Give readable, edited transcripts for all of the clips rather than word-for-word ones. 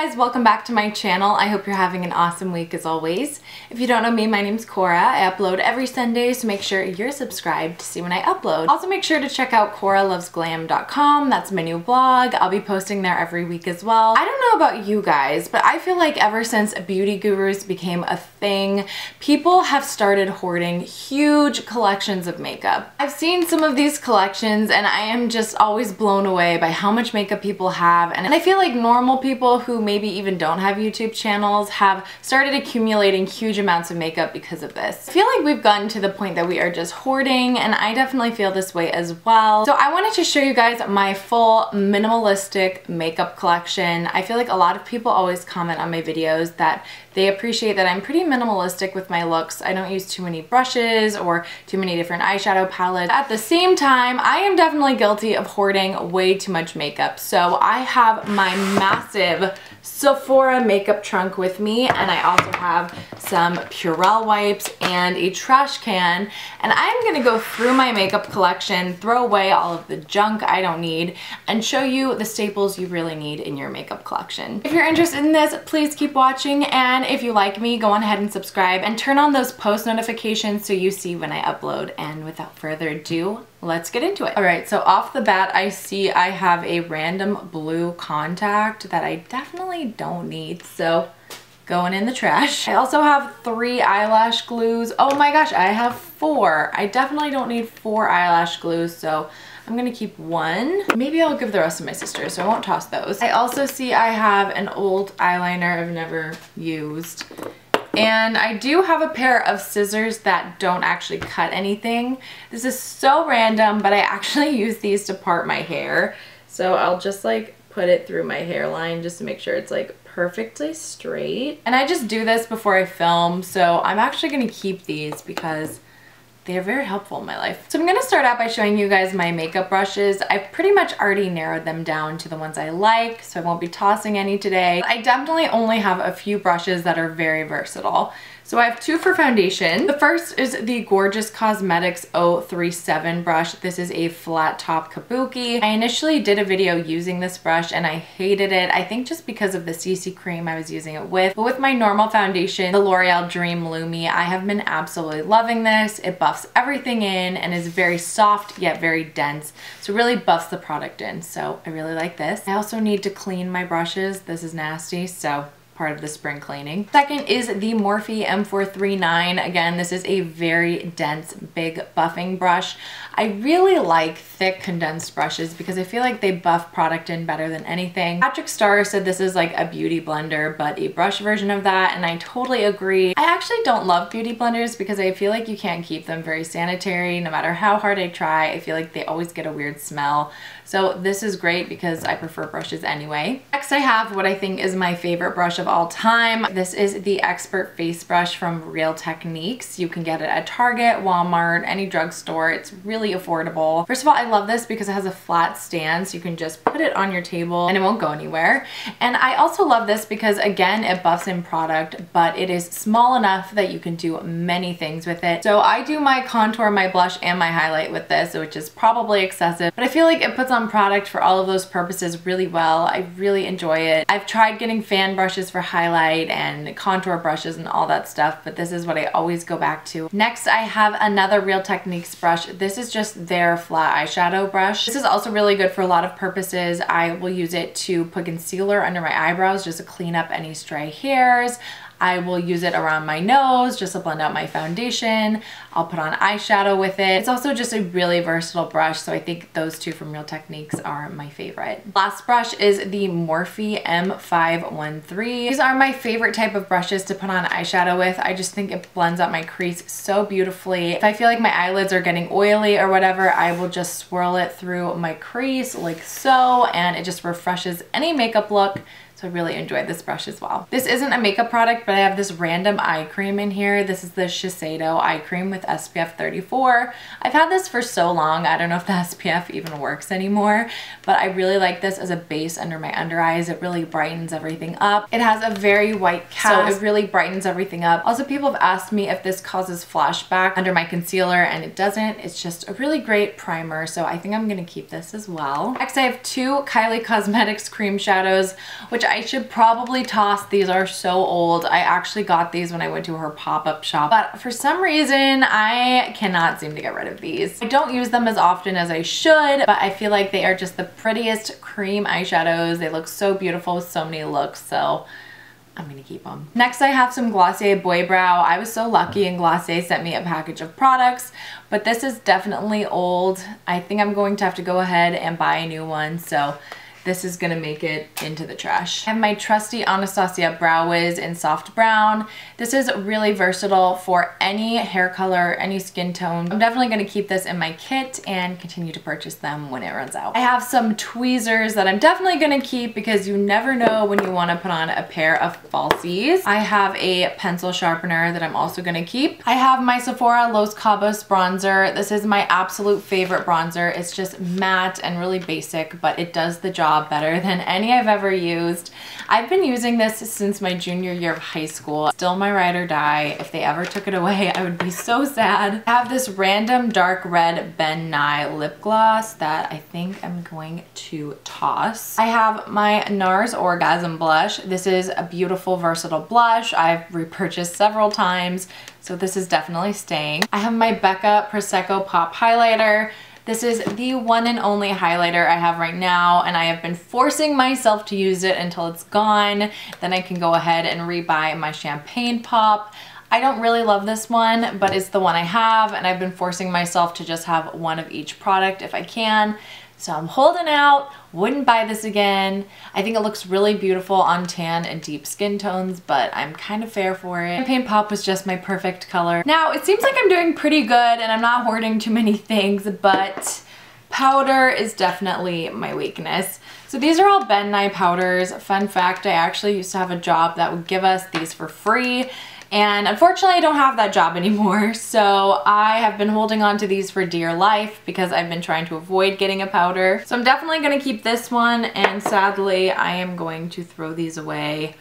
guys, welcome back to my channel. I hope you're having an awesome week as always. If you don't know me, my name's Cora. I upload every Sunday, so make sure you're subscribed to see when I upload. Also make sure to check out coralovesglam.com. That's my new blog. I'll be posting there every week as well. I don't know about you guys, but I feel like ever since beauty gurus became a thing, people have started hoarding huge collections of makeup. I've seen some of these collections and I am just always blown away by how much makeup people have, and I feel like normal people who maybe even don't have YouTube channels have started accumulating huge amounts of makeup because of this. I feel like we've gotten to the point that we are just hoarding, and I definitely feel this way as well. So I wanted to show you guys my full minimalistic makeup collection. I feel like a lot of people always comment on my videos that they appreciate that I'm pretty minimalistic with my looks. I don't use too many brushes or too many different eyeshadow palettes. At the same time, I am definitely guilty of hoarding way too much makeup. So I have my massive Sephora makeup trunk with me, and I also have some Purell wipes and a trash can, and I'm gonna go through my makeup collection, throw away all of the junk I don't need, and show you the staples you really need in your makeup collection. If you're interested in this, please keep watching, and if you like me, go on ahead and subscribe and turn on those post notifications so you see when I upload. And without further ado, let's get into it. All right, so off the bat, I see I have a random blue contact that I definitely don't need, so going in the trash. I also have 3 eyelash glues. Oh my gosh, I have 4. I definitely don't need 4 eyelash glues, so I'm gonna keep 1. Maybe I'll give the rest to my sister, so I won't toss those. I also see I have an old eyeliner I've never used. And I do have a pair of scissors that don't actually cut anything. This is so random, but I actually use these to part my hair. So I'll just like put it through my hairline just to make sure it's like perfectly straight. And I just do this before I film, so I'm actually gonna keep these because they're very helpful in my life. So I'm gonna start out by showing you guys my makeup brushes. I've pretty much already narrowed them down to the ones I like, so I won't be tossing any today. I definitely only have a few brushes that are very versatile. So I have 2 for foundation. The first is the Gorgeous Cosmetics 037 brush. This is a flat top kabuki. I initially did a video using this brush and I hated it. I think just because of the CC cream I was using it with. But with my normal foundation, the L'Oreal Dream Lumi, I have been absolutely loving this. It buffs everything in and is very soft yet very dense. So it really buffs the product in. So I really like this. I also need to clean my brushes. This is nasty, so part of the spring cleaning. Second is the Morphe M439. Again, this is a very dense, big buffing brush. I really like thick condensed brushes because I feel like they buff product in better than anything. Patrick Starr said this is like a beauty blender, but a brush version of that, and I totally agree. I actually don't love beauty blenders because I feel like you can't keep them very sanitary. No matter how hard I try, I feel like they always get a weird smell. So this is great because I prefer brushes anyway. Next I have what I think is my favorite brush of all time. This is the Expert Face Brush from Real Techniques. You can get it at Target, Walmart, any drugstore. It's really affordable. First of all, I love this because it has a flat stand, so you can just put it on your table and it won't go anywhere. And I also love this because again, it buffs in product, but it is small enough that you can do many things with it. So I do my contour, my blush, and my highlight with this, which is probably excessive, but I feel like it puts on product for all of those purposes really well. I really enjoy it. I've tried getting fan brushes for highlight and contour brushes and all that stuff, but this is what I always go back to. Next, I have another Real Techniques brush. This is just their flat eyeshadow brush. This is also really good for a lot of purposes. I will use it to put concealer under my eyebrows just to clean up any stray hairs. I will use it around my nose just to blend out my foundation. I'll put on eyeshadow with it. It's also just a really versatile brush, so I think those 2 from Real Techniques are my favorite. Last brush is the Morphe M513. These are my favorite type of brushes to put on eyeshadow with. I just think it blends out my crease so beautifully. If I feel like my eyelids are getting oily or whatever, I will just swirl it through my crease like so, and it just refreshes any makeup look. So I really enjoyed this brush as well. This isn't a makeup product, but I have this random eye cream in here. This is the Shiseido eye cream with SPF 34. I've had this for so long, I don't know if the SPF even works anymore, but I really like this as a base under my under eyes. It really brightens everything up. It has a very white cast, so it really brightens everything up. Also, people have asked me if this causes flashback under my concealer, and it doesn't. It's just a really great primer, so I think I'm gonna keep this as well. Next, I have 2 Kylie Cosmetics cream shadows, which which I should probably toss. These are so old. I actually got these when I went to her pop-up shop, but for some reason I cannot seem to get rid of these. I don't use them as often as I should, but I feel like they are just the prettiest cream eyeshadows. They look so beautiful with so many looks, so I'm gonna keep them. Next, I have some Glossier Boy Brow. I was so lucky and Glossier sent me a package of products, but this is definitely old. I think I'm going to have to go ahead and buy a new one, so this is gonna make it into the trash. I have my trusty Anastasia Brow Wiz in soft brown. This is really versatile for any hair color, any skin tone. I'm definitely gonna keep this in my kit and continue to purchase them when it runs out. I have some tweezers that I'm definitely gonna keep because you never know when you wanna put on a pair of falsies. I have a pencil sharpener that I'm also gonna keep. I have my Sephora Los Cabos bronzer. This is my absolute favorite bronzer. It's just matte and really basic, but it does the job better than any I've ever used. I've been using this since my junior year of high school. Still my ride or die. If they ever took it away, I would be so sad. I have this random dark red Ben Nye lip gloss that I think I'm going to toss. I have my NARS Orgasm blush. This is a beautiful, versatile blush. I've repurchased several times, so this is definitely staying. I have my Becca Prosecco Pop Highlighter. This is the one and only highlighter I have right now, and I have been forcing myself to use it until it's gone. Then I can go ahead and rebuy my Champagne Pop. I don't really love this one, but it's the one I have, and I've been forcing myself to just have one of each product if I can. So I'm holding out, wouldn't buy this again. I think it looks really beautiful on tan and deep skin tones, but I'm kind of fair for it. Champagne Pop was just my perfect color. Now, it seems like I'm doing pretty good and I'm not hoarding too many things, but powder is definitely my weakness. So these are all Ben Nye powders. Fun fact, I actually used to have a job that would give us these for free. And unfortunately, I don't have that job anymore, so I have been holding on to these for dear life because I've been trying to avoid getting a powder. So I'm definitely going to keep this one, and sadly, I am going to throw these away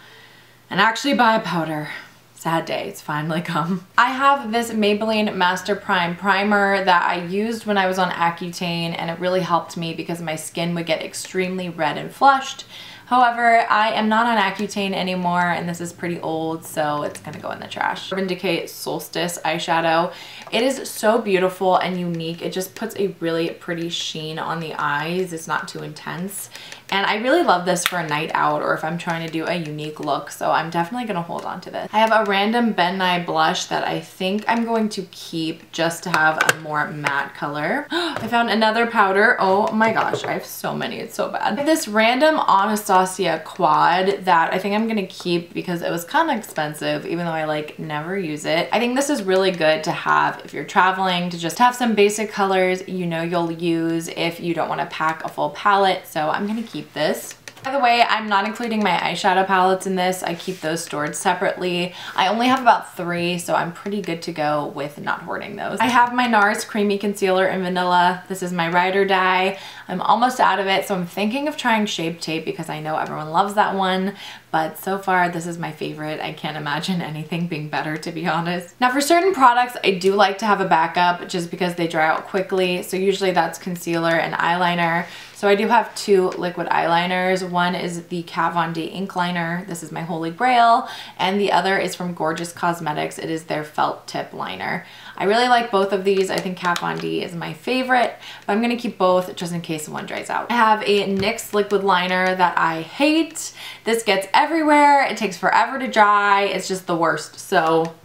and actually buy a powder. Sad day, it's finally come. I have this Maybelline Master Prime Primer that I used when I was on Accutane, and it really helped me because my skin would get extremely red and flushed. However, I am not on Accutane anymore, and this is pretty old, so it's gonna go in the trash. Urban Decay Solstice eyeshadow. It is so beautiful and unique. It just puts a really pretty sheen on the eyes. It's not too intense. And I really love this for a night out or if I'm trying to do a unique look, so I'm definitely gonna hold on to this. I have a random Ben Nye blush that I think I'm going to keep just to have a more matte color. I found another powder. Oh my gosh, I have so many, it's so bad. I have this random Anastasia quad that I think I'm gonna keep because it was kind of expensive, even though I like never use it. I think this is really good to have if you're traveling, to just have some basic colors you know you'll use if you don't want to pack a full palette, so I'm gonna keep this. By the way, I'm not including my eyeshadow palettes in this. I keep those stored separately. I only have about 3, so I'm pretty good to go with not hoarding those. I have my NARS Creamy Concealer in Vanilla. This is my ride or die. I'm almost out of it, so I'm thinking of trying Shape Tape because I know everyone loves that one, but so far this is my favorite. I can't imagine anything being better, to be honest. Now for certain products, I do like to have a backup just because they dry out quickly, so usually that's concealer and eyeliner. So I do have 2 liquid eyeliners. One is the Kat Von D ink liner. This is my holy grail. And the other is from Gorgeous Cosmetics. It is their felt tip liner. I really like both of these. I think Kat Von D is my favorite, but I'm gonna keep both just in case one dries out. I have a NYX liquid liner that I hate. This gets everywhere. It takes forever to dry. It's just the worst. So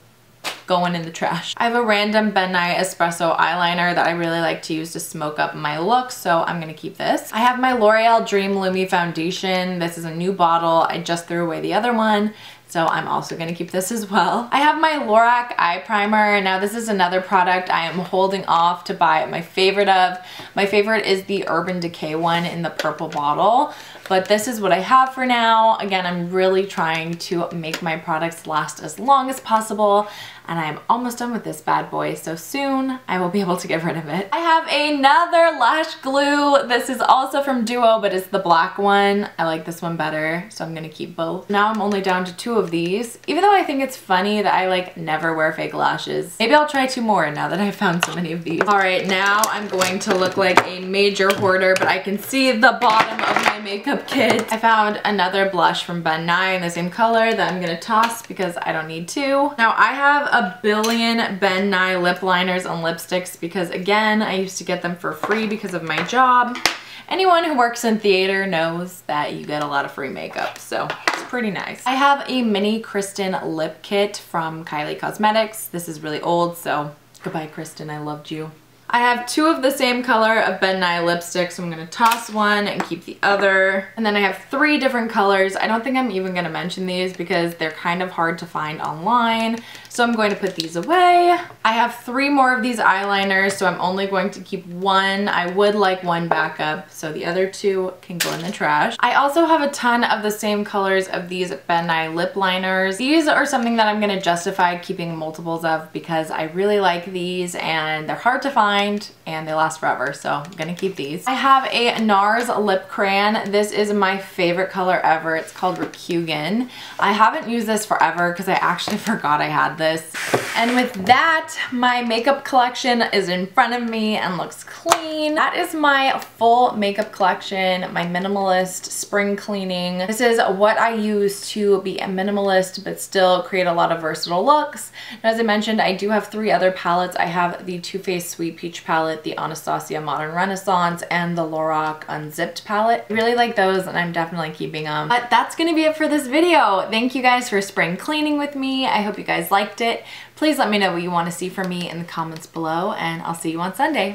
going in the trash. I have a random Ben Nye Espresso eyeliner that I really like to use to smoke up my look, so I'm gonna keep this. I have my L'Oreal Dream Lumi foundation. This is a new bottle. I just threw away the other one, so I'm also gonna keep this as well. I have my Lorac eye primer. Now this is another product I am holding off to buy my favorite of. My favorite is the Urban Decay one in the purple bottle, but this is what I have for now. Again, I'm really trying to make my products last as long as possible, and I'm almost done with this bad boy, so soon I will be able to get rid of it. I have another lash glue. This is also from Duo, but it's the black one. I like this one better, so I'm gonna keep both. Now I'm only down to 2 of these, even though I think it's funny that I like never wear fake lashes. Maybe I'll try 2 more now that I found so many of these. All right, now I'm going to look like a major hoarder, but I can see the bottom of my makeup makeup kit. I found another blush from Ben Nye in the same color that I'm gonna toss because I don't need to. Now I have a billion Ben Nye lip liners and lipsticks because again, I used to get them for free because of my job. Anyone who works in theater knows that you get a lot of free makeup, so it's pretty nice. I have a mini Kristen lip kit from Kylie Cosmetics. This is really old, so goodbye Kristen, I loved you. I have two of the same color of Ben Nye lipsticks, so I'm gonna toss one and keep the other. And then I have three different colors. I don't think I'm even gonna mention these because they're kind of hard to find online, so I'm going to put these away. I have three more of these eyeliners, so I'm only going to keep one. I would like one backup, so the other two can go in the trash. I also have a ton of the same colors of these Ben Nye lip liners. These are something that I'm gonna justify keeping multiples of because I really like these and they're hard to find and they last forever, so I'm gonna keep these. I have a NARS lip crayon. This is my favorite color ever. It's called Rikugan. I haven't used this forever because I actually forgot I had this. And with that, my makeup collection is in front of me and looks clean. That is my full makeup collection, my minimalist spring cleaning. This is what I use to be a minimalist but still create a lot of versatile looks. And as I mentioned, I do have three other palettes. I have the Too Faced Sweet Peach palette, the Anastasia Modern Renaissance, and the Lorac Unzipped palette. I really like those and I'm definitely keeping them. But that's gonna be it for this video. Thank you guys for spring cleaning with me. I hope you guys liked it. Please let me know what you want to see from me in the comments below and I'll see you on Sunday.